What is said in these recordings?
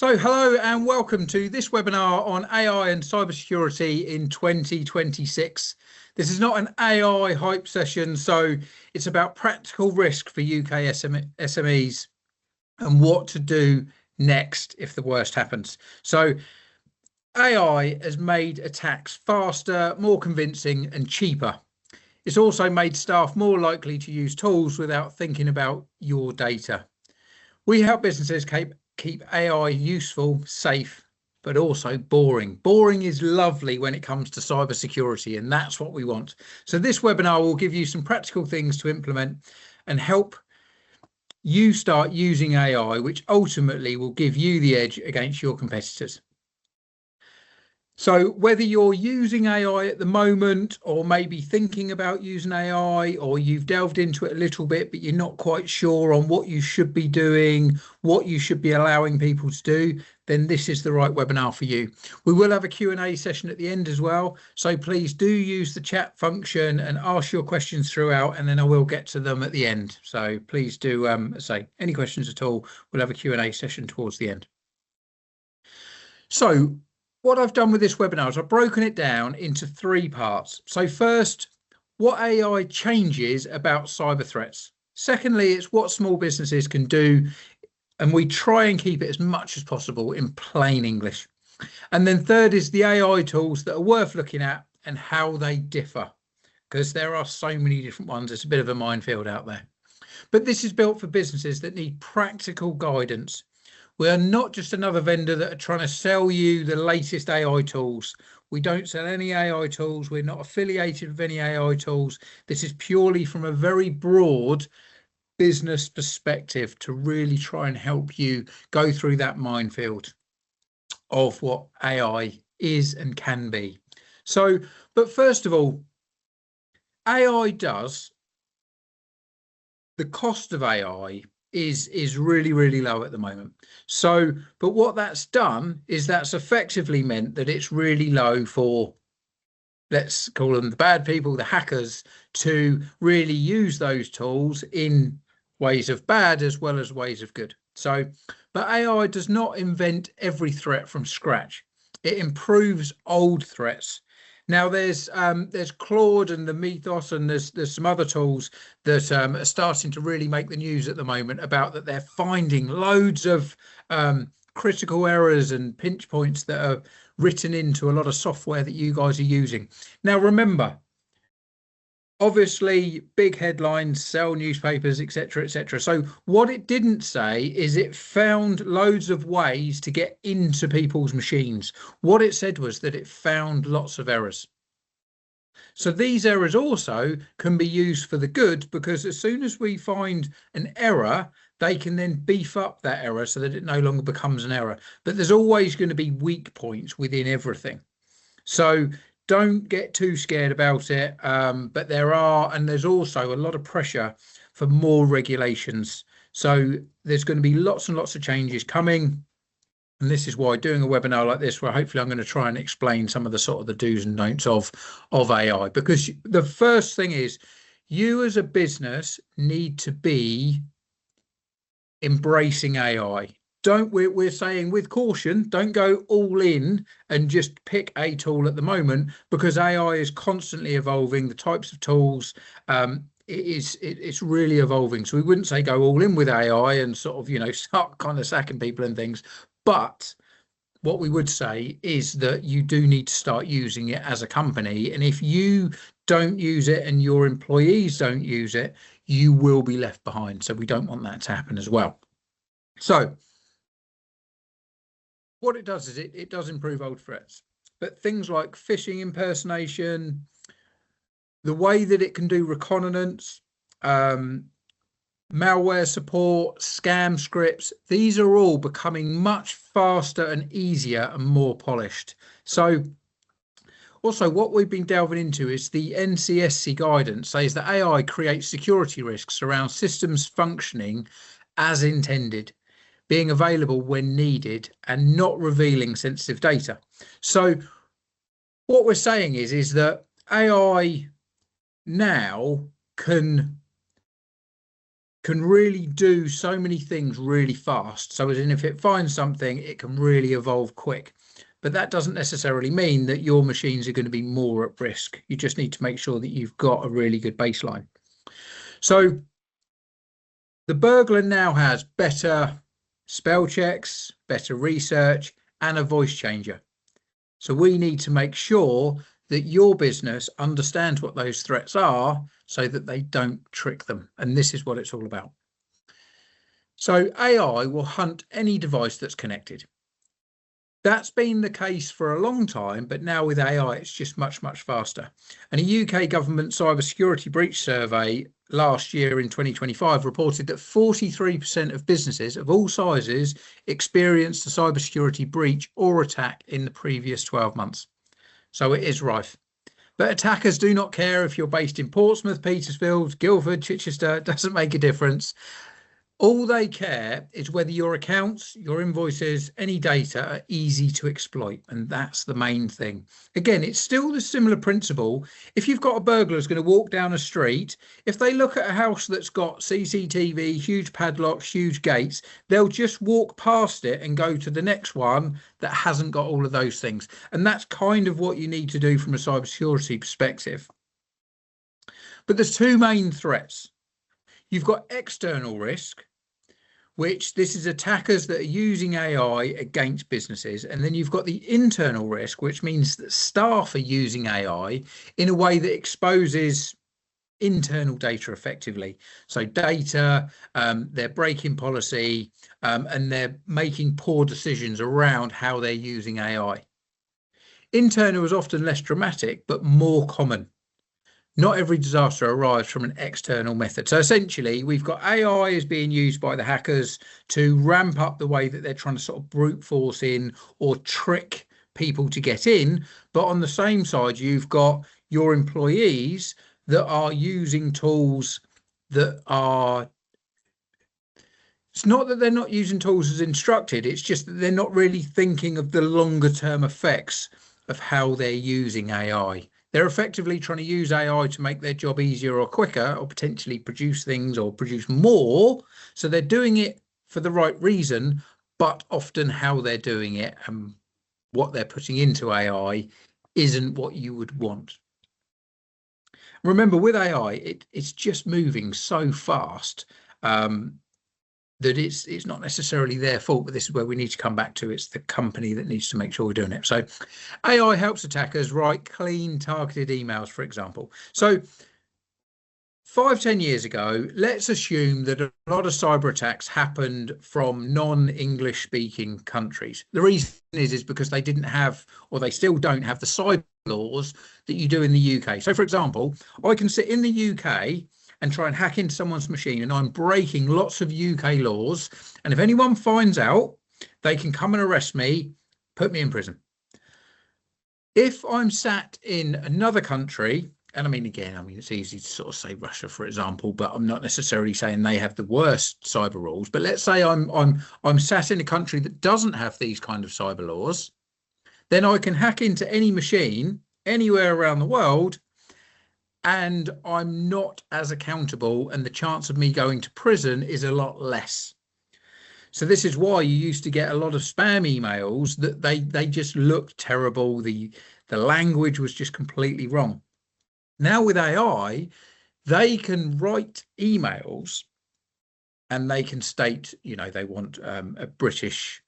So hello and welcome to this webinar on AI and cybersecurity in 2026. This is not an AI hype session, so it's about practical risk for UK SMEs and what to do next if the worst happens. So AI has made attacks faster, more convincing and cheaper. It's also made staff more likely to use tools without thinking about your data. We help businesses keep AI useful, safe, but also boring. Boring is lovely when it comes to cybersecurity, and that's what we want. So this webinar will give you some practical things to implement and help you start using AI, which ultimately will give you the edge against your competitors. So whether you're using AI at the moment or maybe thinking about using AI, or you've delved into it a little bit, but you're not quite sure on what you should be doing, what you should be allowing people to do, then this is the right webinar for you. We will have a Q&A session at the end as well. So please do use the chat function and ask your questions throughout, and then I will get to them at the end. So please do say any questions at all. We'll have a Q&A session towards the end. So what I've done with this webinar is I've broken it down into three parts. So first, what AI changes about cyber threats. Secondly, it's what small businesses can do, and we try and keep it as much as possible in plain English. And then third is the AI tools that are worth looking at and how they differ, because there are so many different ones. It's a bit of a minefield out there. But this is built for businesses that need practical guidance. We are not just another vendor that are trying to sell you the latest AI tools. We don't sell any AI tools. We're not affiliated with any AI tools. This is purely from a very broad business perspective to really try and help you go through that minefield of what AI is and can be. So, but first of all, AI does, the cost of AI is really low at the moment. So, but what that's done is that's effectively meant that it's really low for, let's call them the bad people, the hackers, to really use those tools in ways of bad as well as ways of good. So, but AI does not invent every threat from scratch. It improves old threats. Now there's Claude and the Mythos, and there's some other tools that are starting to really make the news at the moment about that they're finding loads of critical errors and pinch points that are written into a lot of software that you guys are using. Now remember, obviously big headlines sell newspapers, etc., etc. So what it didn't say is it found loads of ways to get into people's machines. What it said was that it found lots of errors. So these errors also can be used for the good, because as soon as we find an error, they can then beef up that error so that it no longer becomes an error. But there's always going to be weak points within everything. So don't get too scared about it. But there's also a lot of pressure for more regulations. So there's going to be lots and lots of changes coming. And this is why doing a webinar like this, where hopefully I'm going to try and explain some of the sort of the do's and don'ts of AI, because the first thing is you as a business need to be embracing AI. We're saying with caution, don't go all in and just pick a tool at the moment, because AI is constantly evolving. The types of tools, it's really evolving. So we wouldn't say go all in with AI and sort of, start kind of sacking people and things. But what we would say is that you do need to start using it as a company. And if you don't use it and your employees don't use it, you will be left behind. So we don't want that to happen as well. So what it does is it does improve old threats, but things like phishing impersonation, the way that it can do reconnaissance, malware support, scam scripts, these are all becoming much faster and easier and more polished. So also what we've been delving into is the NCSC guidance says that AI creates security risks around systems functioning as intended, being available when needed, and not revealing sensitive data. So what we're saying is that AI now can can really do so many things really fast. So as in, if it finds something, it can really evolve quick. But that doesn't necessarily mean that your machines are going to be more at risk. You just need to make sure that you've got a really good baseline. So the burglar now has better spell checks, better research, and a voice changer. So we need to make sure that your business understands what those threats are so that they don't trick them. And this is what it's all about. So AI will hunt any device that's connected. That's been the case for a long time, but now with AI, it's just much, much faster. And a UK government cybersecurity breach survey last year in 2025 reported that 43% of businesses of all sizes experienced a cybersecurity breach or attack in the previous 12 months. So it is rife. But attackers do not care if you're based in Portsmouth, Petersfield, Guildford, Chichester, it doesn't make a difference. All they care is whether your accounts, your invoices, any data are easy to exploit. And that's the main thing. Again, it's still the similar principle. If you've got a burglar who's going to walk down a street, if they look at a house that's got CCTV, huge padlocks, huge gates, they'll just walk past it and go to the next one that hasn't got all of those things. And that's kind of what you need to do from a cybersecurity perspective. But there's two main threats. You've got external risk, which this is attackers that are using AI against businesses. And then you've got the internal risk, which means that staff are using AI in a way that exposes internal data effectively. So data, they're breaking policy, and they're making poor decisions around how they're using AI. Internal is often less dramatic, but more common. Not every disaster arrives from an external method. So essentially, we've got AI is being used by the hackers to ramp up the way that they're trying to sort of brute force in or trick people to get in. But on the same side, you've got your employees that are using tools that are, it's not that they're not using tools as instructed, it's just that they're not really thinking of the longer term effects of how they're using AI. They're effectively trying to use AI to make their job easier or quicker, or potentially produce things or produce more. So they're doing it for the right reason, but often how they're doing it and what they're putting into AI isn't what you would want. Remember, with AI, it's just moving so fast that it's not necessarily their fault, but this is where we need to come back to. It's the company that needs to make sure we're doing it. So AI helps attackers write clean, targeted emails, for example. So 5-10 years ago, let's assume that a lot of cyber attacks happened from non-English speaking countries. The reason is because they didn't have, or they still don't have, the cyber laws that you do in the UK. So for example, I can sit in the UK and try and hack into someone's machine, and I'm breaking lots of UK laws. And if anyone finds out, they can come and arrest me, put me in prison. If I'm sat in another country, and I mean, it's easy to sort of say Russia, for example, but I'm not necessarily saying they have the worst cyber rules. But let's say I'm sat in a country that doesn't have these kind of cyber laws, then I can hack into any machine anywhere around the world, and I'm not as accountable, and the chance of me going to prison is a lot less. So this is why you used to get a lot of spam emails that they just looked terrible. The language was just completely wrong. Now with AI, they can write emails and they can state, they want a British,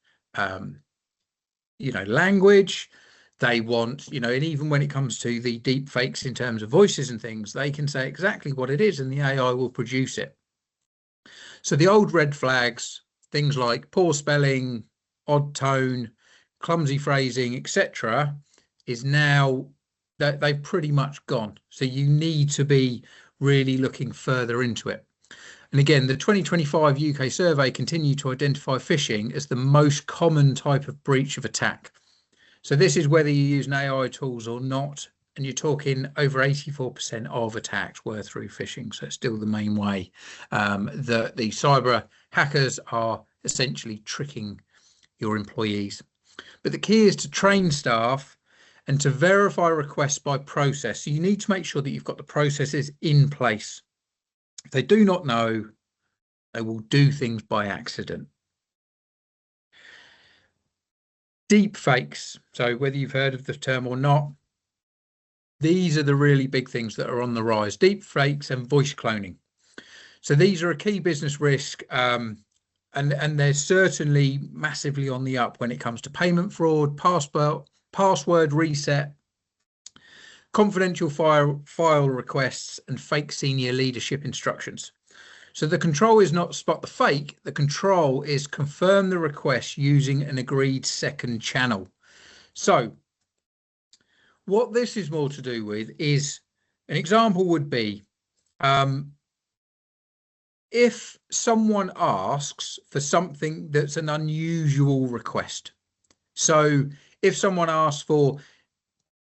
language. They want, and even when it comes to the deep fakes in terms of voices and things, they can say exactly what it is and the AI will produce it. So the old red flags, things like poor spelling, odd tone, clumsy phrasing, etc., is now that they've pretty much gone. So you need to be really looking further into it. And again, the 2025 UK survey continued to identify phishing as the most common type of breach of attack. So this is whether you use an AI tools or not, and you're talking over 84% of attacks were through phishing. So it's still the main way that the cyber hackers are essentially tricking your employees. But the key is to train staff and to verify requests by process. So you need to make sure that you've got the processes in place. If they do not know, They will do things by accident. Deep fakes. So whether you've heard of the term or not, these are the really big things that are on the rise. Deep fakes and voice cloning. So these are a key business risk, and they're certainly massively on the up when it comes to payment fraud, password reset, confidential file requests, and fake senior leadership instructions. So the control is not spot the fake. The control is confirm the request using an agreed second channel. So what this is more to do with is, an example would be, if someone asks for something that's an unusual request. So if someone asks for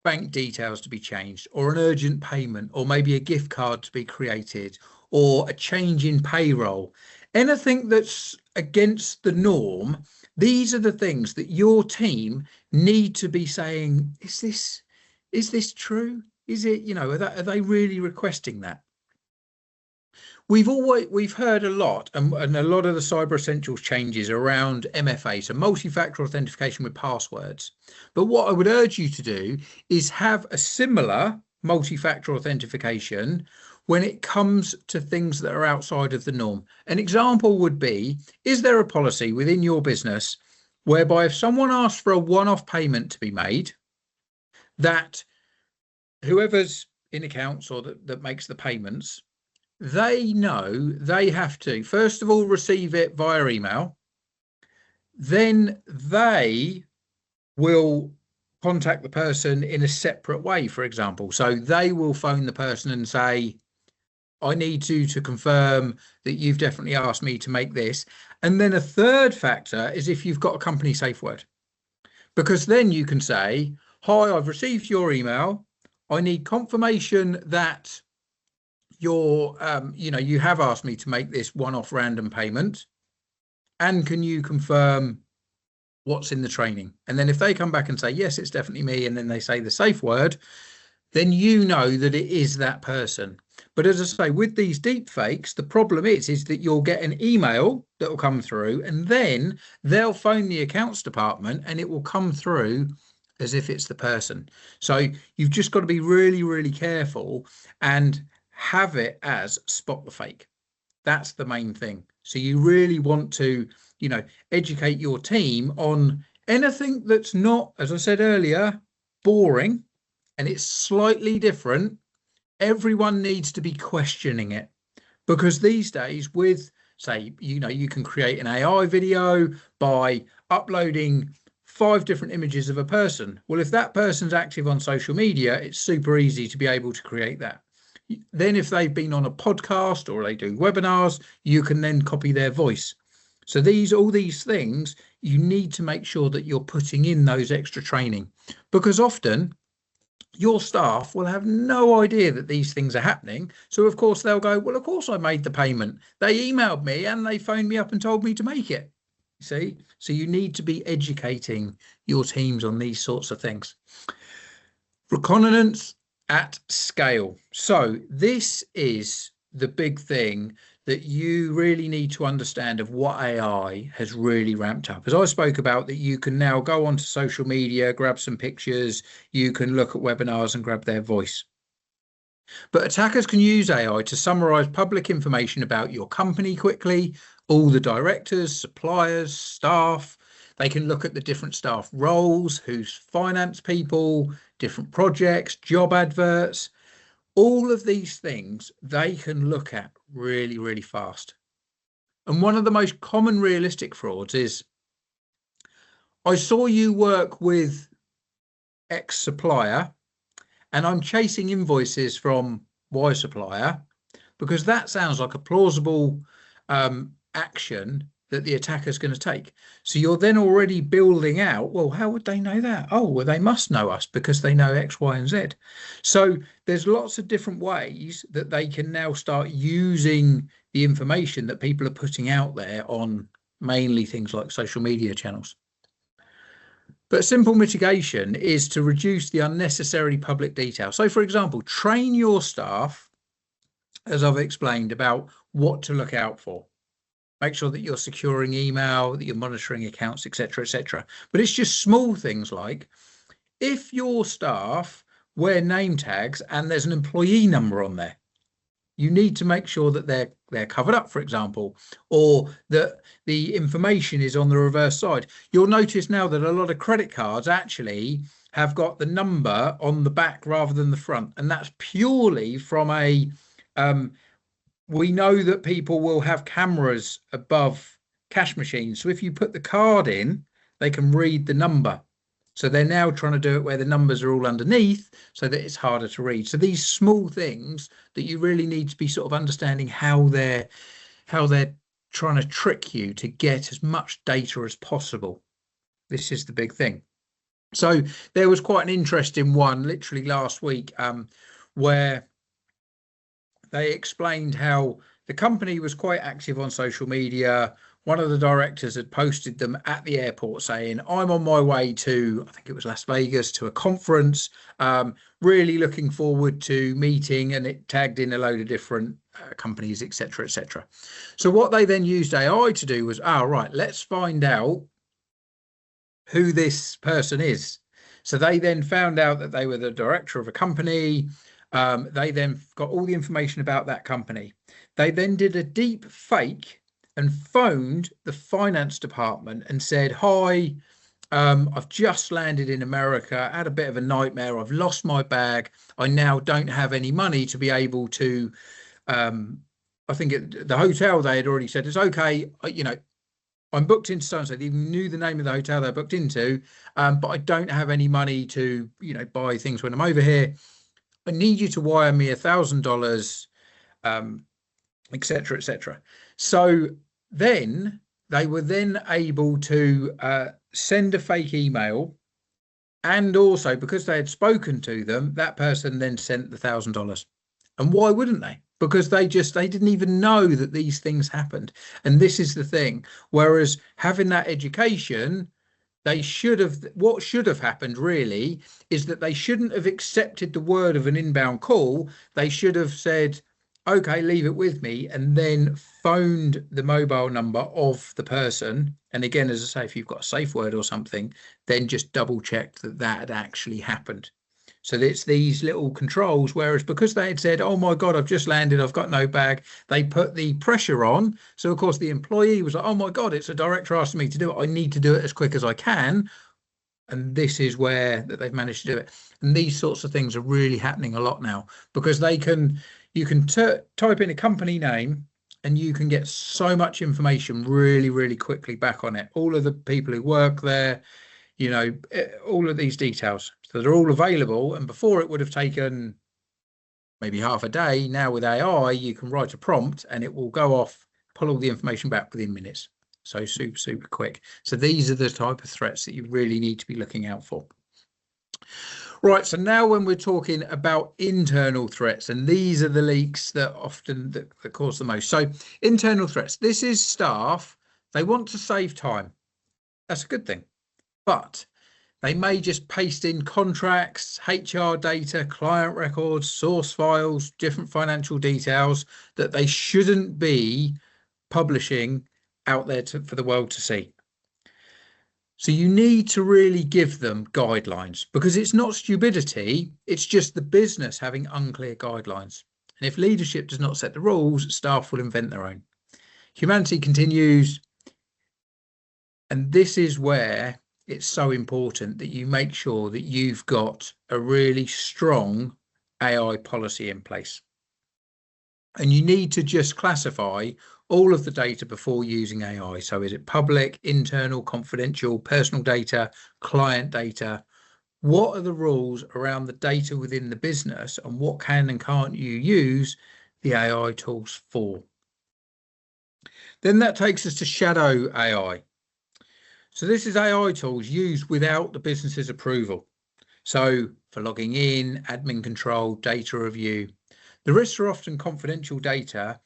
bank details to be changed, or an urgent payment, or maybe a gift card to be created, or a change in payroll, anything that's against the norm, these are the things that your team need to be saying, is this true? Is it, are they really requesting that? We've heard a lot, and a lot of the Cyber Essentials changes around MFA, so multi-factor authentication with passwords. But what I would urge you to do is have a similar multi-factor authentication when it comes to things that are outside of the norm. An example would be, is there a policy within your business whereby if someone asks for a one-off payment to be made, that whoever's in accounts or that makes the payments, they know they have to, first of all, receive it via email. Then they will contact the person in a separate way, for example. So they will phone the person and say, I need you to confirm that you've definitely asked me to make this. And then a third factor is if you've got a company safe word, because then you can say, hi, I've received your email. I need confirmation that you have asked me to make this one-off random payment, and can you confirm what's in the training? And then if they come back and say, yes, it's definitely me, and then they say the safe word, then you know that it is that person. But as I say, with these deep fakes, the problem is that you'll get an email that will come through, and then they'll phone the accounts department and it will come through as if it's the person. So you've just got to be really, really careful and have it as spot the fake. That's the main thing. So you really want to, educate your team on anything that's not, as I said earlier, boring, and it's slightly different. Everyone needs to be questioning it, because these days with, say, you can create an AI video by uploading 5 different images of a person. Well, if that person's active on social media, it's super easy to be able to create that. Then if they've been on a podcast or they do webinars, you can then copy their voice. So all these things, you need to make sure that you're putting in those extra training, because often your staff will have no idea that these things are happening. So of course they'll go, well, of course I made the payment. They emailed me and they phoned me up and told me to make it. See? So you need to be educating your teams on these sorts of things. Reconnaissance at scale. So this is the big thing that you really need to understand of what AI has really ramped up. As I spoke about, that you can now go onto social media, grab some pictures, you can look at webinars and grab their voice. But attackers can use AI to summarize public information about your company quickly, all the directors, suppliers, staff. They can look at the different staff roles, who's finance people, different projects, job adverts. All of these things they can look at really, really fast. And one of the most common realistic frauds is, I saw you work with X supplier and I'm chasing invoices from Y supplier, because that sounds like a plausible action that the attacker is going to take. So you're then already building out, well, how would they know that? Oh, well, they must know us because they know X, Y, and Z. So there's lots of different ways that they can now start using the information that people are putting out there on mainly things like social media channels. But simple mitigation is to reduce the unnecessary public detail. So, for example, train your staff, as I've explained, about what to look out for. make sure that you're securing email, that you're monitoring accounts, etc., etc. But it's just small things like if your staff wear name tags and there's an employee number on there, you need to make sure that they're covered up, for example, or that the information is on the reverse side. You'll notice now that a lot of credit cards actually have got the number on the back rather than the front, and that's purely from a we know that people will have cameras above cash machines, so if you put the card in, they can read the number. So they're now trying to do it where the numbers are all underneath so that it's harder to read. So these small things that you really need to be sort of understanding how they're trying to trick you to get as much data as possible. This is the big thing. So there was quite an interesting one literally last week where they explained how the company was quite active on social media. One of the directors had posted them at the airport saying, I'm on my way to, I think it was Las Vegas, to a conference, really looking forward to meeting, and it tagged in a load of different companies, etc., etc. So what they then used AI to do was, right, let's find out who this person is. So they then found out that they were the director of a company. They then got all the information about that company. They then did a deep fake and phoned the finance department and said, hi, I've just landed in America, had a bit of a nightmare. I've lost my bag. I now don't have any money to be able to, I think the hotel, they had already said, it's okay. I'm booked into so-and-so. They even knew the name of the hotel they're booked into, but I don't have any money to, buy things when I'm over here. I need you to wire me $1,000, etc., etc. So then they were then able to send a fake email, and also because they had spoken to them, that person then sent the $1,000. And why wouldn't they? Because they didn't even know that these things happened. And this is the thing. Whereas having that education, what should have happened really is that they shouldn't have accepted the word of an inbound call. They should have said, okay, leave it with me, and then phoned the mobile number of the person. And again, as I say, if you've got a safe word or something, then just double check that had actually happened. So it's these little controls, whereas because they had said, oh my God, I've just landed, I've got no bag, they put the pressure on. So of course the employee was like, oh my God, it's a director asking me to do it. I need to do it as quick as I can. And this is where that they've managed to do it. And these sorts of things are really happening a lot now, because you can type in a company name and you can get so much information really, really quickly back on it. All of the people who work there, all of these details. So they're all available. And before it would have taken maybe half a day. Now with AI, you can write a prompt and it will go off, pull all the information back within minutes. So super, super quick. So these are the type of threats that you really need to be looking out for. Right, so now when we're talking about internal threats, and these are the leaks that often that cause the most. So internal threats, this is staff, they want to save time. That's a good thing. But they may just paste in contracts, HR data, client records, source files, different financial details that they shouldn't be publishing out there for the world to see. So you need to really give them guidelines, because it's not stupidity, it's just the business having unclear guidelines. And if leadership does not set the rules, staff will invent their own. Humanity continues. And this is where it's so important that you make sure that you've got a really strong AI policy in place. And you need to just classify all of the data before using AI. So is it public, internal, confidential, personal data, client data? What are the rules around the data within the business, and what can and can't you use the AI tools for? Then that takes us to shadow AI. So this is AI tools used without the business's approval. So for logging in, admin control, data review. The risks are often confidential data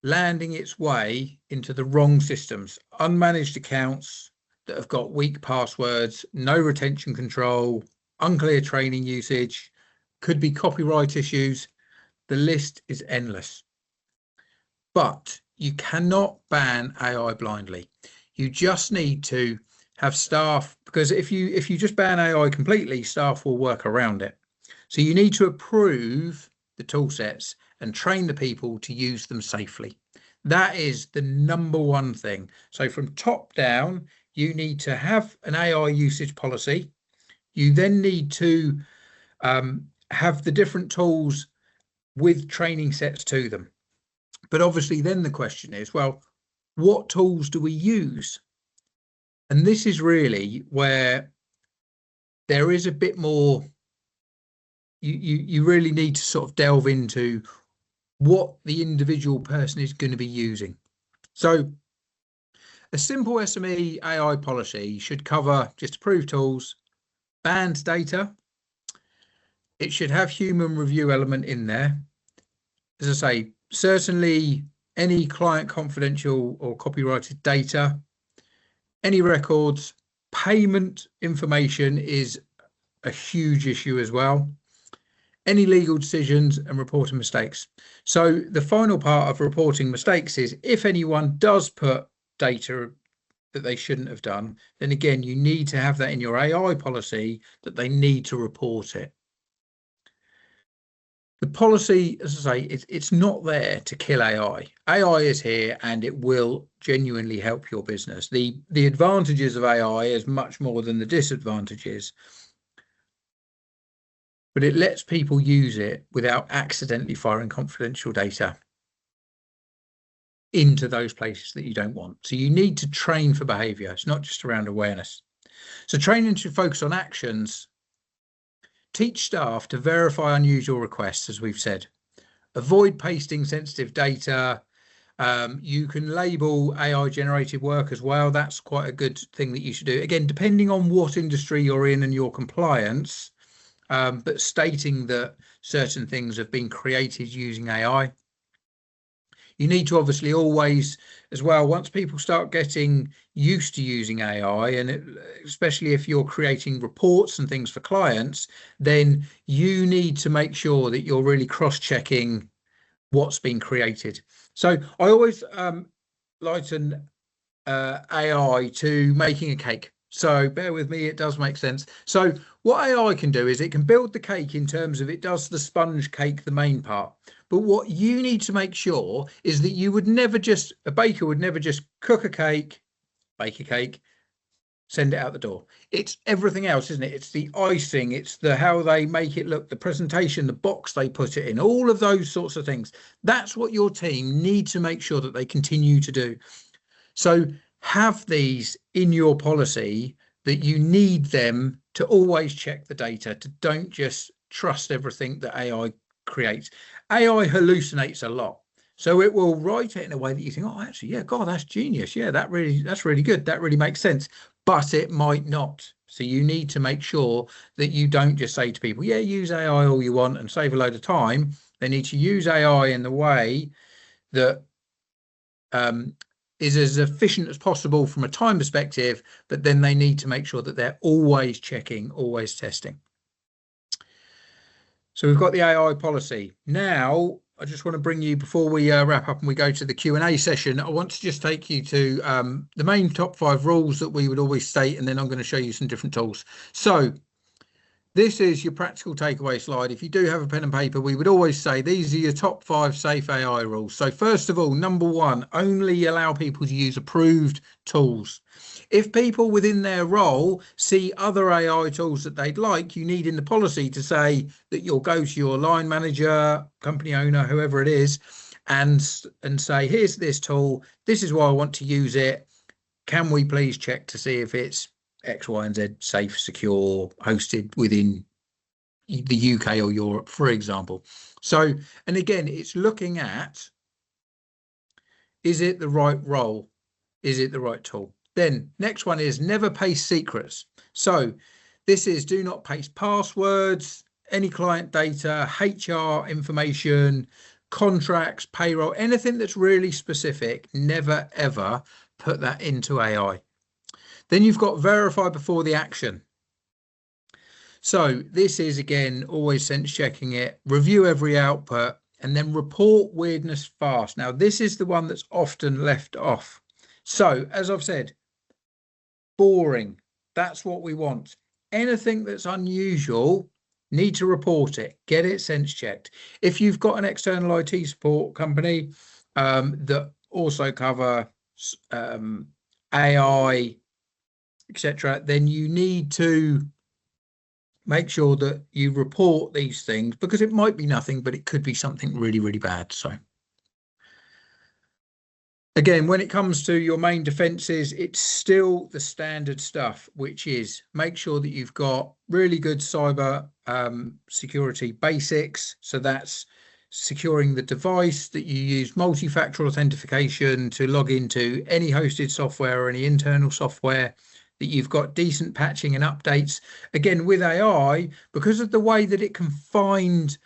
landing its way into the wrong systems, unmanaged accounts that have got weak passwords, no retention control, unclear training usage, could be copyright issues. The list is endless. But you cannot ban AI blindly. You just need to have staff, because if you just ban AI completely, staff will work around it. So you need to approve the tool sets and train the people to use them safely. That is the #1 thing. So from top down, you need to have an AI usage policy. You then need to have the different tools with training sets to them. But obviously then the question is, well, what tools do we use? And this is really where there is a bit more, you really need to sort of delve into what the individual person is going to be using. So a simple SME AI policy should cover just approved tools, banned data. It should have human review element in there. As I say, certainly any client confidential or copyrighted data, any records, payment information is a huge issue as well. Any legal decisions and reporting mistakes. So the final part of reporting mistakes is if anyone does put data that they shouldn't have done, then again, you need to have that in your AI policy that they need to report it. The policy, as I say, it's not there to kill AI. AI is here and it will genuinely help your business. The advantages of AI is much more than the disadvantages, but it lets people use it without accidentally firing confidential data into those places that you don't want. So you need to train for behavior. It's not just around awareness. So training should focus on actions. Teach staff to verify unusual requests, as we've said. Avoid pasting sensitive data. You can label AI generated work as well. That's quite a good thing that you should do. Again, depending on what industry you're in and your compliance, but stating that certain things have been created using AI. You need to obviously always, as well, once people start getting used to using AI, and especially if you're creating reports and things for clients, then you need to make sure that you're really cross-checking what's been created. So I always liken AI to making a cake. So bear with me, it does make sense. So what AI can do is it can build the cake in terms of it does the sponge cake, the main part. But what you need to make sure is that you would never just, a baker would never just cook a cake, bake a cake, send it out the door. It's everything else, isn't it? It's the icing, it's the how they make it look, the presentation, the box they put it in, all of those sorts of things. That's what your team need to make sure that they continue to do. So have these in your policy that you need them to always check the data, to don't just trust everything that AI creates. AI hallucinates a lot. So it will write it in a way that you think, oh, actually, yeah, God, that's genius. Yeah, that's really good. That really makes sense. But it might not. So you need to make sure that you don't just say to people, yeah, use AI all you want and save a load of time. They need to use AI in the way that is as efficient as possible from a time perspective, but then they need to make sure that they're always checking, always testing. So we've got the AI policy. Now, I just want to bring you, before we wrap up and we go to the Q&A session, I want to just take you to the main top 5 rules that we would always state, and then I'm going to show you some different tools. So this is your practical takeaway slide. If you do have a pen and paper, we would always say these are your top 5 safe AI rules. So first of all, #1, only allow people to use approved tools. If people within their role see other AI tools that they'd like, you need in the policy to say that you'll go to your line manager, company owner, whoever it is, and say, here's this tool. This is why I want to use it. Can we please check to see if it's X, Y, and Z, safe, secure, hosted within the UK or Europe, for example. So, and again, it's looking at, is it the right role? Is it the right tool? Then next one is never paste secrets. So this is do not paste passwords, any client data, HR information, contracts, payroll, anything that's really specific. Never, ever put that into AI. Then you've got verify before the action. So this is, again, always sense checking it, review every output. and then report weirdness fast. Now, this is the one that's often left off. So, as I've said, boring. That's what we want. Anything that's unusual, need to report it, get it sense checked. If you've got an external IT support company that also cover AI, etc., then you need to make sure that you report these things, because it might be nothing, but it could be something really, really bad. So again, when it comes to your main defenses, it's still the standard stuff, which is make sure that you've got really good cyber security basics. So that's securing the device, that you use multi-factor authentication to log into any hosted software or any internal software, that you've got decent patching and updates. Again, with AI, because of the way that it can find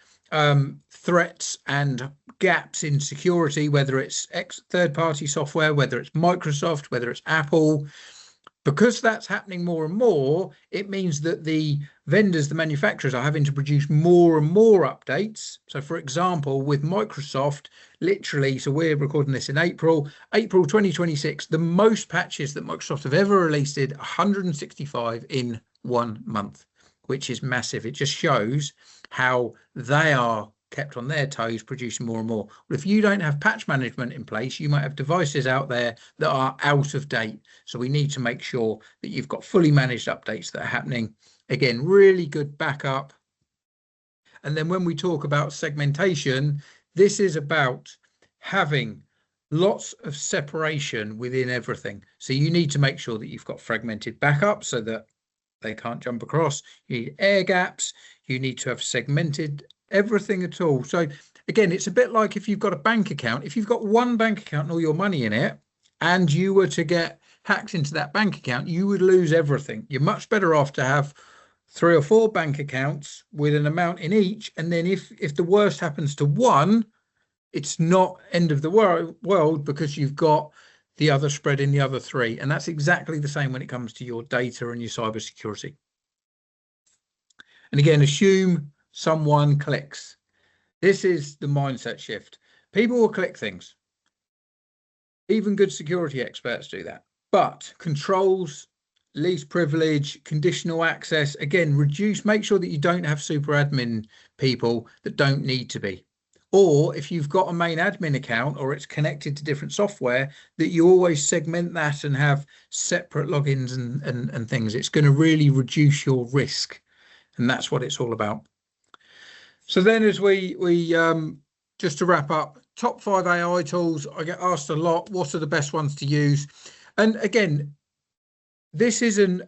threats and gaps in security, whether it's third-party software, whether it's Microsoft, whether it's Apple, because that's happening more and more, it means that the vendors, the manufacturers, are having to produce more and more updates. So, for example, with Microsoft, literally, so we're recording this in April 2026, the most patches that Microsoft have ever released, 165 in 1 month, which is massive. It just shows how they are kept on their toes, producing more and more. But if you don't have patch management in place, you might have devices out there that are out of date. So we need to make sure that you've got fully managed updates that are happening. Again, really good backup. And then when we talk about segmentation, this is about having lots of separation within everything. So you need to make sure that you've got fragmented backup so that they can't jump across. You need air gaps. You need to have segmented everything at all. So again, it's a bit like if you've got a bank account, if you've got one bank account and all your money in it, and you were to get hacked into that bank account, you would lose everything. You're much better off to have 3 or 4 bank accounts with an amount in each. And then if the worst happens to one, it's not end of the world, because you've got the other spread in the other 3. And that's exactly the same when it comes to your data and your cybersecurity. And again, assume someone clicks. This is the mindset shift. People will click things. Even good security experts do that. But controls, least privilege, conditional access, again, make sure that you don't have super admin people that don't need to be. Or if you've got a main admin account or it's connected to different software, that you always segment that and have separate logins and things. It's going to really reduce your risk. And that's what it's all about. So then, as we just to wrap up, top 5 AI tools. I get asked a lot, what are the best ones to use? And again, this isn't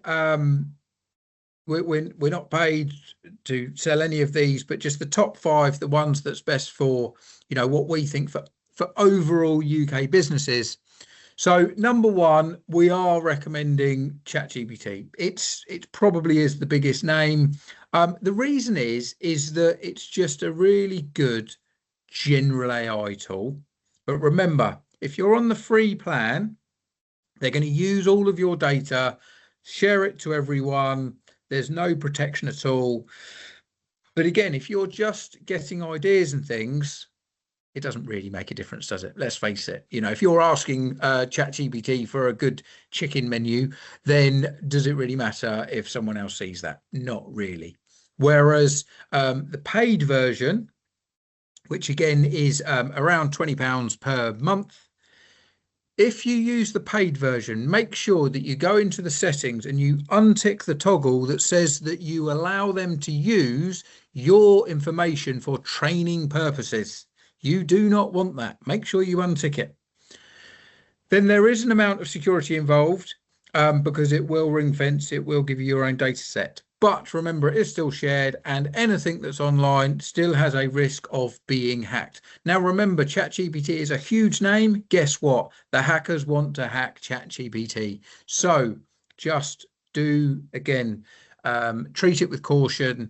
we're not paid to sell any of these, but just the top 5, the ones that's best for, you know, what we think for overall UK businesses. So number 1, we are recommending ChatGPT. It probably is the biggest name. The reason is that it's just a really good general AI tool. But remember, if you're on the free plan, they're going to use all of your data, share it to everyone. There's no protection at all. But again, if you're just getting ideas and things, it doesn't really make a difference, does it? Let's face it. You know, if you're asking ChatGPT for a good chicken menu, then does it really matter if someone else sees that? Not really. Whereas the paid version, which again is around £20 per month, if you use the paid version, make sure that you go into the settings and you untick the toggle that says that you allow them to use your information for training purposes. You do not want that. Make sure you untick it. Then there is an amount of security involved because it will ring fence, it will give you your own data set. But remember, it is still shared, and anything that's online still has a risk of being hacked. Now, remember, ChatGPT is a huge name. Guess what? The hackers want to hack ChatGPT. So just do, again, treat it with caution.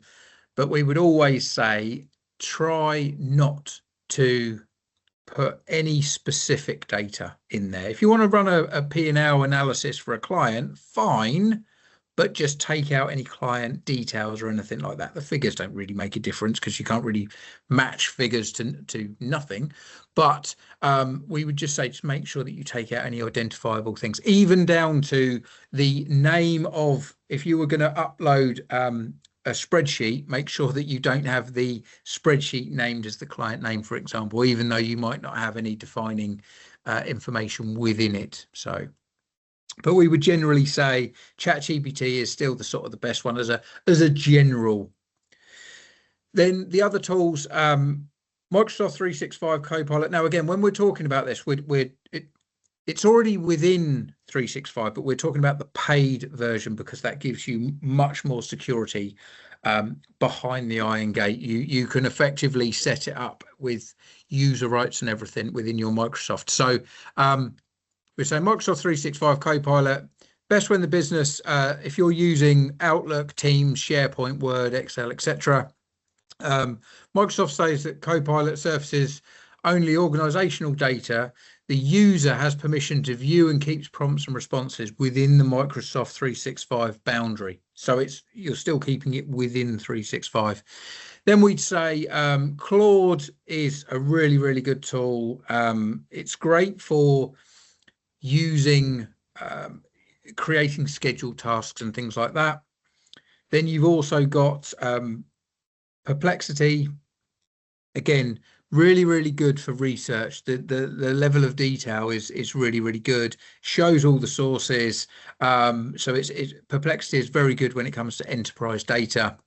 But we would always say, try not to put any specific data in there. If you want to run a P&L analysis for a client, fine, but just take out any client details or anything like that. The figures don't really make a difference because you can't really match figures to nothing. But we would just say to make sure that you take out any identifiable things, even down to the name of, if you were going to upload a spreadsheet, make sure that you don't have the spreadsheet named as the client name, for example, even though you might not have any defining information within it. So, but we would generally say ChatGPT is still the sort of the best one as a general. Then the other tools, Microsoft 365 Copilot. Now, again, when we're talking about this, it's already within 365, but we're talking about the paid version because that gives you much more security behind the iron gate. You can effectively set it up with user rights and everything within your Microsoft. So we say Microsoft 365 Copilot, best when the business, if you're using Outlook, Teams, SharePoint, Word, Excel, etc. Microsoft says that Copilot surfaces only organizational data. The user has permission to view and keeps prompts and responses within the Microsoft 365 boundary. So you're still keeping it within 365. Then we'd say Claude is a really, really good tool. It's great for using, creating scheduled tasks and things like that. Then you've also got Perplexity. Again, really, really good for research. The level of detail is really, really good. Shows all the sources. So Perplexity is very good when it comes to enterprise data.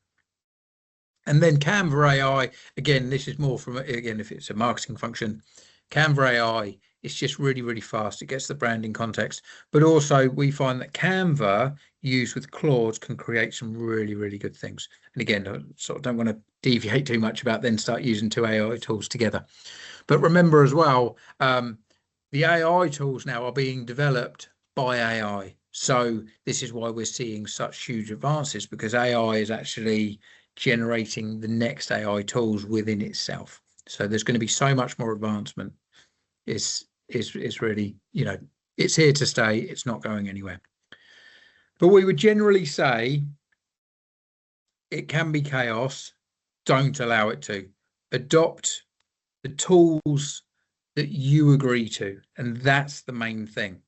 And then Canva AI, again, this is more from, again, if it's a marketing function, Canva AI, it's just really, really fast. It gets the branding context. But also we find that Canva used with Claude can create some really, really good things. And again, I sort of don't want to deviate too much about then start using two AI tools together. But remember as well, the AI tools now are being developed by AI. So this is why we're seeing such huge advances, because AI is actually generating the next AI tools within itself. So there's going to be so much more advancement. It's really, it's here to stay. It's not going anywhere. But we would generally say it can be chaos. Don't allow it to. Adopt the tools that you agree to. And that's the main thing.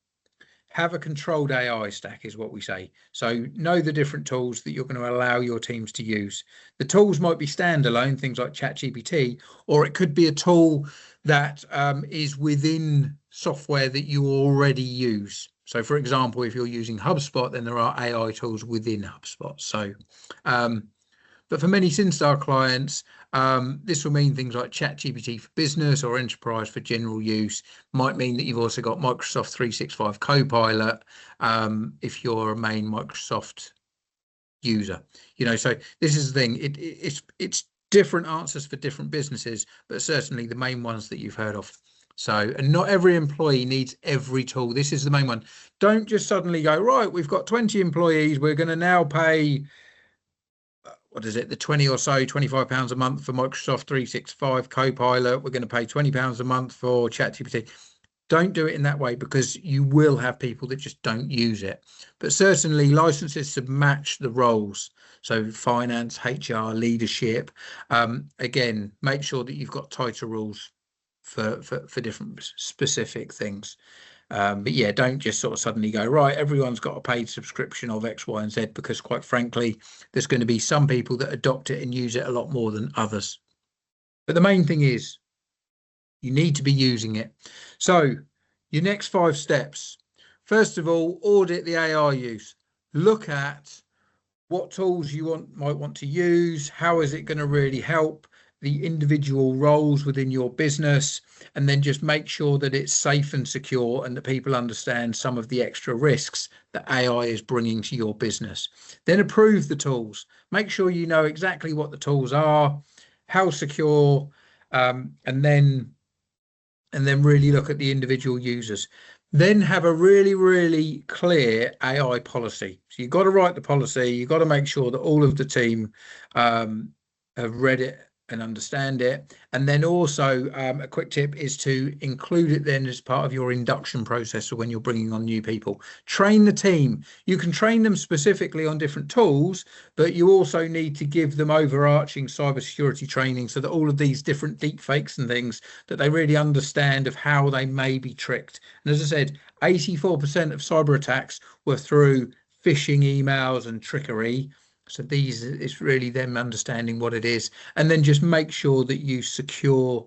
Have a controlled AI stack is what we say. So know the different tools that you're going to allow your teams to use. The tools might be standalone, things like ChatGPT, or it could be a tool that is within software that you already use. So for example, if you're using HubSpot, then there are AI tools within HubSpot. So, but for many Syn-Star clients, this will mean things like ChatGPT for business or enterprise for general use. Might mean that you've also got Microsoft 365 Copilot if you're a main Microsoft user. So this is the thing. It's different answers for different businesses, but certainly the main ones that you've heard of. So, and not every employee needs every tool. This is the main one. Don't just suddenly go, right, we've got 20 employees. We're going to now pay, what is it, the 20 or so, £25 a month for Microsoft 365 Copilot. We're going to pay £20 a month for ChatGPT. Don't do it in that way, because you will have people that just don't use it. But certainly licenses should match the roles. So finance, HR, leadership. Again, make sure that you've got tighter rules for different specific things. But yeah, don't just sort of suddenly go, right, everyone's got a paid subscription of X, Y, and Z, because quite frankly, there's going to be some people that adopt it and use it a lot more than others. But the main thing is you need to be using it. So your next 5 steps. First of all, audit the AI use. Look at what tools you might want to use. How is it going to really help the individual roles within your business? And then just make sure that it's safe and secure and that people understand some of the extra risks that AI is bringing to your business. Then approve the tools. Make sure you know exactly what the tools are, how secure, and then really look at the individual users. Then have a really, really clear AI policy. So you've got to write the policy. You've got to make sure that all of the team have read it and understand it. And then also a quick tip is to include it then as part of your induction process. So when you're bringing on new people, train the team. You can train them specifically on different tools, but you also need to give them overarching cybersecurity training so that all of these different deep fakes and things, that they really understand of how they may be tricked. And as I said, 84% of cyber attacks were through phishing emails and trickery. So these, it's really them understanding what it is, and then just make sure that you secure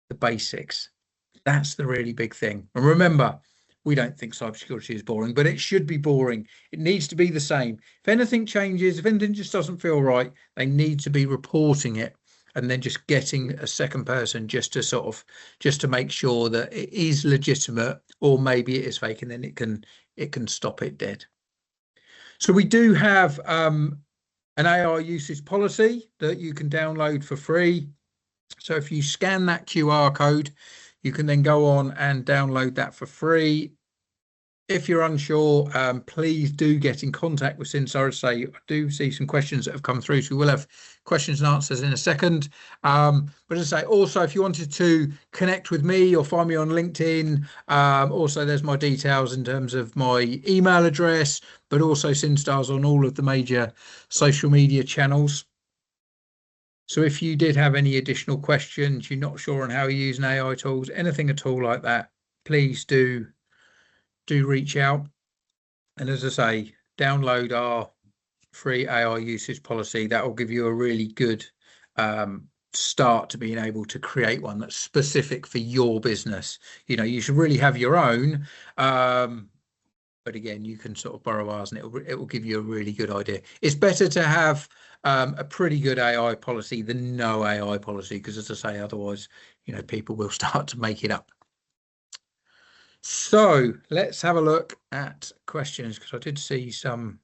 the basics. That's the really big thing. And remember, we don't think cybersecurity is boring, but it should be boring. It needs to be the same. If anything changes, if anything just doesn't feel right, they need to be reporting it, and then just getting a second person just to make sure that it is legitimate, or maybe it is fake, and then it can stop it dead. So we do have an AI usage policy that you can download for free. So if you scan that QR code, you can then go on and download that for free. If you're unsure, please do get in contact with Syn-Star. I do see some questions that have come through, so we'll have questions and answers in a second. But as I say, also, if you wanted to connect with me or find me on LinkedIn, also there's my details in terms of my email address, but also Syn-Star's on all of the major social media channels. So if you did have any additional questions, you're not sure on how you use AI tools, anything at all like that, please do reach out. And as I say, download our free AI usage policy. That will give you a really good start to being able to create one that's specific for your business. You know, you should really have your own, but again, you can sort of borrow ours, and it will give you a really good idea. It's better to have a pretty good AI policy than no AI policy, because as I say, otherwise, you know, people will start to make it up. So let's have a look at questions, because I did see some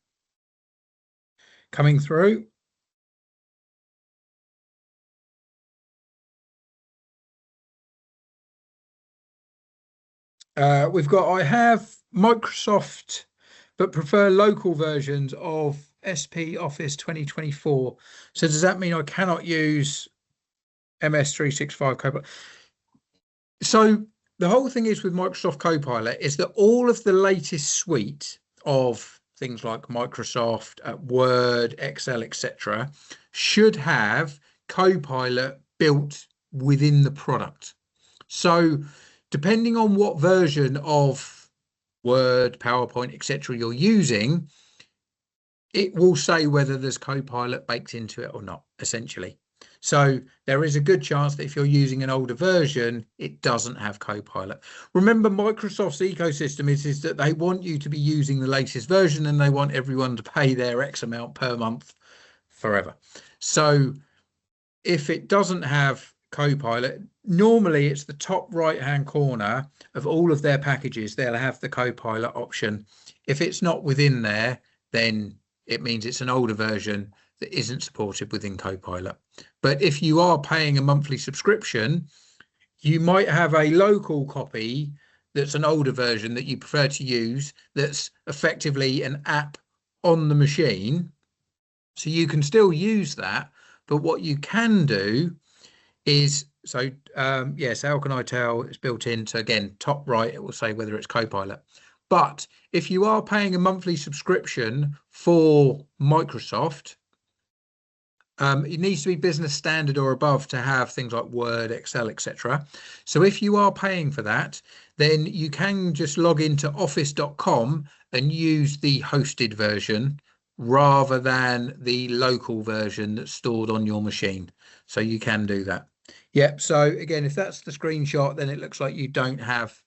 coming through. We've got, I have Microsoft, but prefer local versions of SP Office 2024. So does that mean I cannot use MS 365 Copilot? So the whole thing is with Microsoft Copilot is that all of the latest suite of things like Microsoft, Word, Excel, etc., should have Copilot built within the product. So depending on what version of Word, PowerPoint, etc. you're using, it will say whether there's Copilot baked into it or not, essentially. So there is a good chance that if you're using an older version, it doesn't have Copilot. Remember, Microsoft's ecosystem is that they want you to be using the latest version, and they want everyone to pay their X amount per month forever. So if it doesn't have Copilot, normally it's the top right hand corner of all of their packages, they'll have the Copilot option. If it's not within there, then it means it's an older version that isn't supported within Copilot. But if you are paying a monthly subscription, you might have a local copy that's an older version that you prefer to use, that's effectively an app on the machine. So you can still use that, but what you can do is, so yes, how can I tell it's built in? So again, top right, it will say whether it's Copilot. But if you are paying a monthly subscription for Microsoft, it needs to be business standard or above to have things like Word, Excel, etc. So if you are paying for that, then you can just log into office.com and use the hosted version rather than the local version that's stored on your machine. So you can do that. Yep. So again, if that's the screenshot, then it looks like you don't have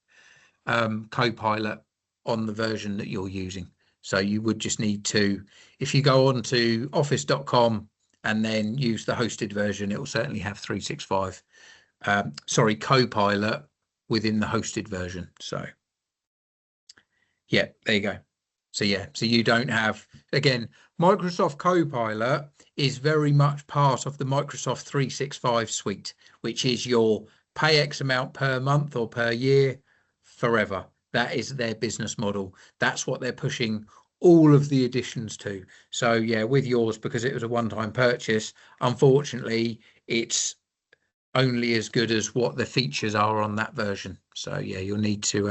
Copilot on the version that you're using. So you would just need to, if you go on to office.com and then use the hosted version, it will certainly have 365, Copilot within the hosted version. So yeah, there you go. So yeah, so you don't have, again, Microsoft Copilot is very much part of the Microsoft 365 suite, which is your pay X amount per month or per year forever. That is their business model. That's what they're pushing all of the additions to. So yeah, with yours, because it was a one-time purchase, unfortunately, it's only as good as what the features are on that version. So yeah, you'll need to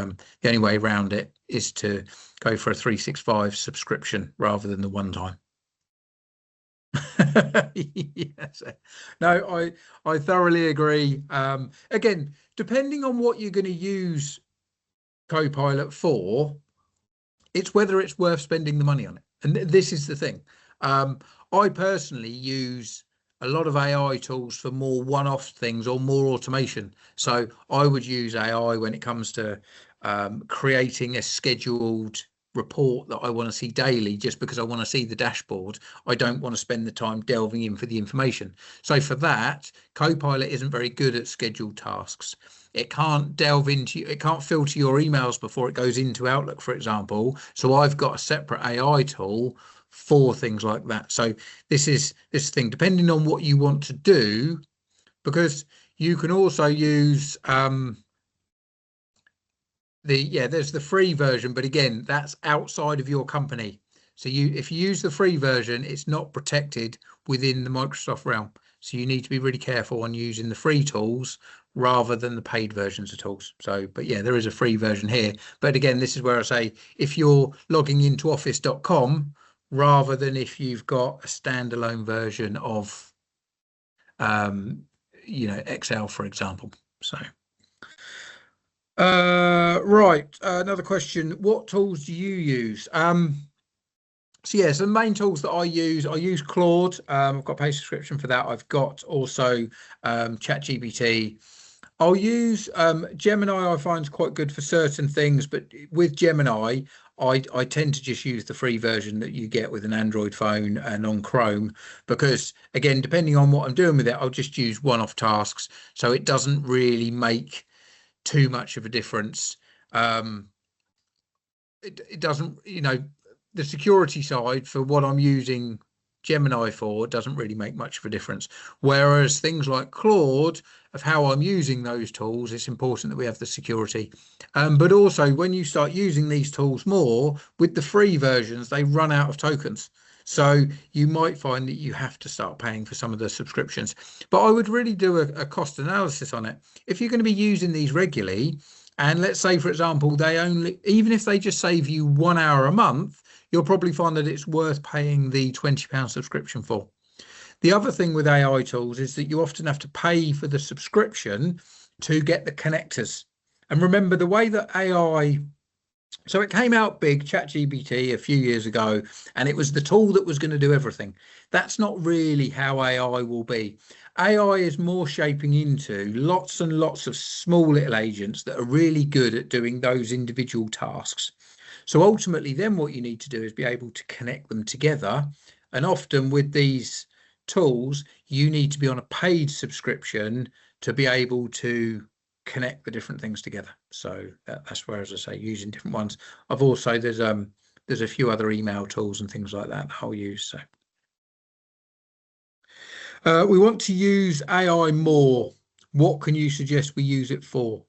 the only way around it is to go for a 365 subscription rather than the one time. Yes. No, I thoroughly agree. Again, depending on what you're going to use Copilot for, it's whether it's worth spending the money on it. And this is the thing. I personally use a lot of AI tools for more one-off things or more automation. So I would use AI when it comes to creating a scheduled report that I want to see daily, just because I want to see the dashboard. I don't want to spend the time delving in for the information. So for that, Copilot isn't very good at scheduled tasks. It can't it can't filter your emails before it goes into Outlook, for example. So I've got a separate AI tool for things like that. So this is this thing, depending on what you want to do, because you can also use there's the free version, but again, that's outside of your company. So if you use the free version, it's not protected within the Microsoft realm. So you need to be really careful on using the free tools rather than the paid versions of tools. So, but yeah, there is a free version here. But again, this is where I say, if you're logging into office.com, rather than if you've got a standalone version of, Excel, for example. So. Right. Another question. What tools do you use? So yeah, so the main tools that I use Claude. I've got a paid subscription for that. I've got also ChatGPT. I'll use Gemini. I find is quite good for certain things, but with Gemini, I tend to just use the free version that you get with an Android phone and on Chrome, because again, depending on what I'm doing with it, I'll just use one-off tasks, so it doesn't really make too much of a difference. It doesn't, the security side for what I'm using Gemini for doesn't really make much of a difference. Whereas things like Claude, of how I'm using those tools, it's important that we have the security. But also when you start using these tools more, with the free versions, they run out of tokens. So you might find that you have to start paying for some of the subscriptions. But I would really do a cost analysis on it. If you're going to be using these regularly, and let's say, for example, even if they just save you 1 hour a month, you'll probably find that it's worth paying the £20 subscription for. The other thing with AI tools is that you often have to pay for the subscription to get the connectors. And remember, the way that AI, so it came out big, ChatGPT, a few years ago, and it was the tool that was going to do everything. That's not really how AI will be. AI is more shaping into lots and lots of small little agents that are really good at doing those individual tasks. So ultimately, then what you need to do is be able to connect them together. And often with these tools, you need to be on a paid subscription to be able to connect the different things together. So that's where, as I say, using different ones. I've also, there's a few other email tools and things like that I'll use. So we want to use AI more. What can you suggest we use it for?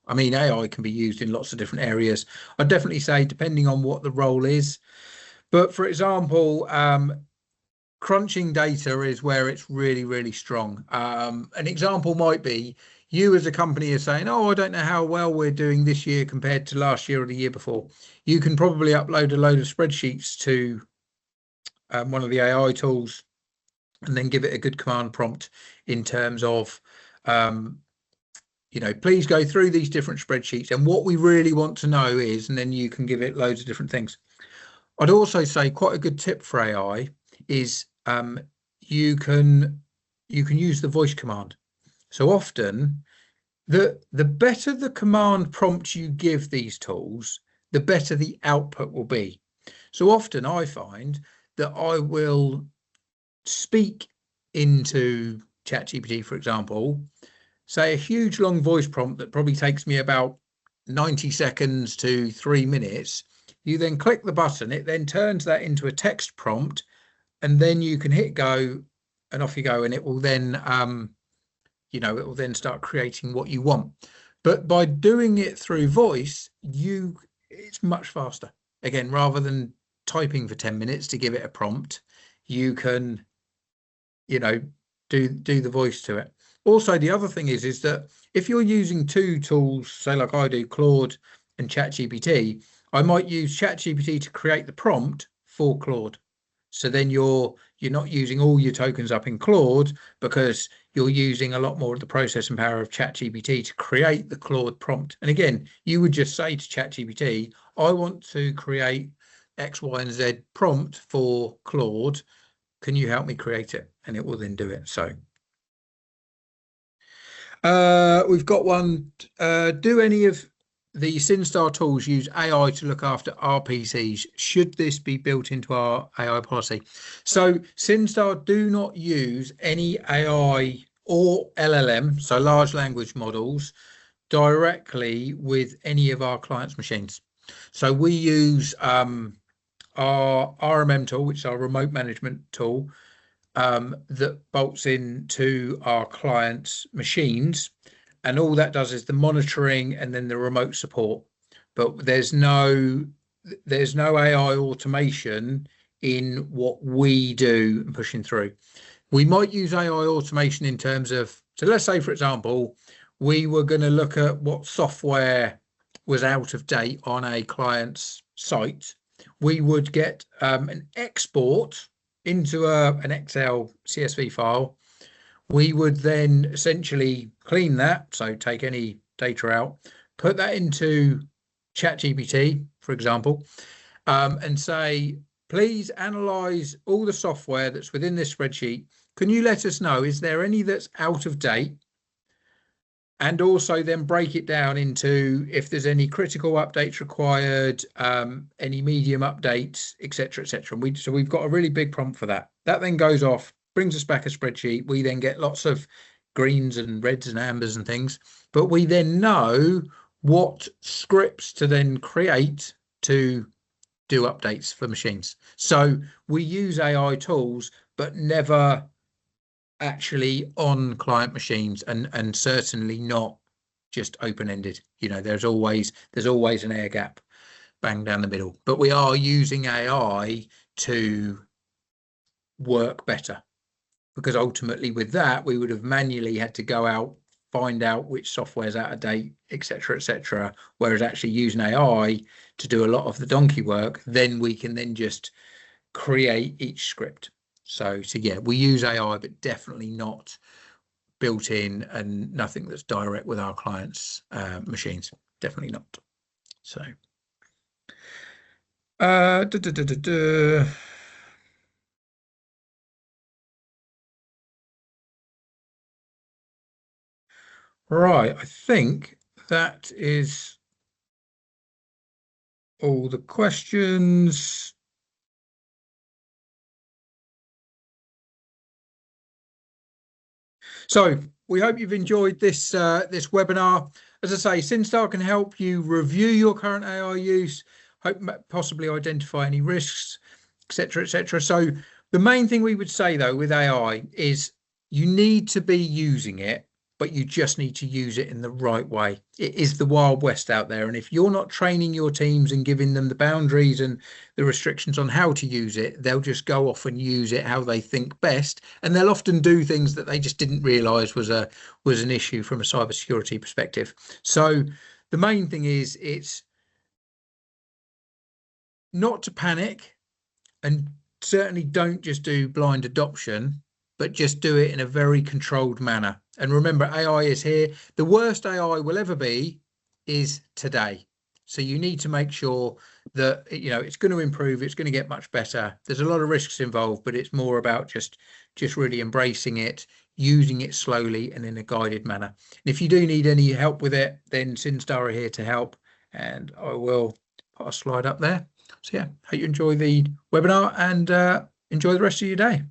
I mean, AI can be used in lots of different areas. I'd definitely say, depending on what the role is. But for example, crunching data is where it's really, really strong. An example might be you as a company are saying, oh, I don't know how well we're doing this year compared to last year or the year before. You can probably upload a load of spreadsheets to one of the AI tools and then give it a good command prompt in terms of, please go through these different spreadsheets. And what we really want to know is, and then you can give it loads of different things. I'd also say quite a good tip for AI is you can use the voice command. So often the better the command prompt you give these tools, the better the output will be. So often I find that I will speak into ChatGPT, for example, say a huge long voice prompt that probably takes me about 90 seconds to 3 minutes. You then click the button, it then turns that into a text prompt, and then you can hit go and off you go, and it will then it will then start creating what you want. But by doing it through voice, it's much faster. Again, rather than typing for 10 minutes to give it a prompt, you can do the voice to it. Also, the other thing is that if you're using two tools, say like I do, Claude and ChatGPT, I might use ChatGPT to create the prompt for Claude. So then you're not using all your tokens up in Claude, because you're using a lot more of the processing power of ChatGPT to create the Claude prompt. And again, you would just say to ChatGPT, I want to create X, Y, and Z prompt for Claude. Can you help me create it? And it will then do it. So we've got one. Do any of the Syn-Star tools use AI to look after RPCs? Should this be built into our AI policy? So Syn-Star do not use any AI or LLM, so large language models, directly with any of our clients' machines. So we use our RMM tool, which is our remote management tool, that bolts into our clients' machines, and all that does is the monitoring and then the remote support. But there's no AI automation in what we do and pushing through. We might use AI automation in terms of, so let's say, for example, we were going to look at what software was out of date on a client's site. We would get an export into an Excel CSV file. We would then essentially clean that, so take any data out, put that into ChatGPT, for example, and say, please analyze all the software that's within this spreadsheet. Can you let us know, is there any that's out of date? And also then break it down into if there's any critical updates required, any medium updates, etc., etc. And so we've got a really big prompt for that. That then goes off, brings us back a spreadsheet. We then get lots of greens and reds and ambers and things, but we then know what scripts to then create to do updates for machines. So we use AI tools, but never actually on client machines, and certainly not just open-ended. There's always an air gap bang down the middle, but we are using AI to work better, because ultimately with that we would have manually had to go out, find out which software's out of date, etc., whereas actually using AI to do a lot of the donkey work, then we can then just create each script. So yeah, we use AI, but definitely not built in, and nothing that's direct with our clients' machines. Definitely not. So right, I think that is all the questions. So we hope you've enjoyed this this webinar. As I say, Syn-Star can help you review your current AI use, hope possibly identify any risks, etc., etc. So the main thing we would say though with AI is you need to be using it, but you just need to use it in the right way. It is the Wild West out there, and if you're not training your teams and giving them the boundaries and the restrictions on how to use it, they'll just go off and use it how they think best, and they'll often do things that they just didn't realize was an issue from a cybersecurity perspective. So the main thing is, it's not to panic, and certainly don't just do blind adoption, but just do it in a very controlled manner. And remember, AI is here. The worst AI will ever be is today. So you need to make sure that it's going to improve, it's going to get much better. There's a lot of risks involved, but it's more about just really embracing it, using it slowly and in a guided manner. And if you do need any help with it, then Syn-Star are here to help, and I will put a slide up there. So yeah, hope you enjoy the webinar, and enjoy the rest of your day.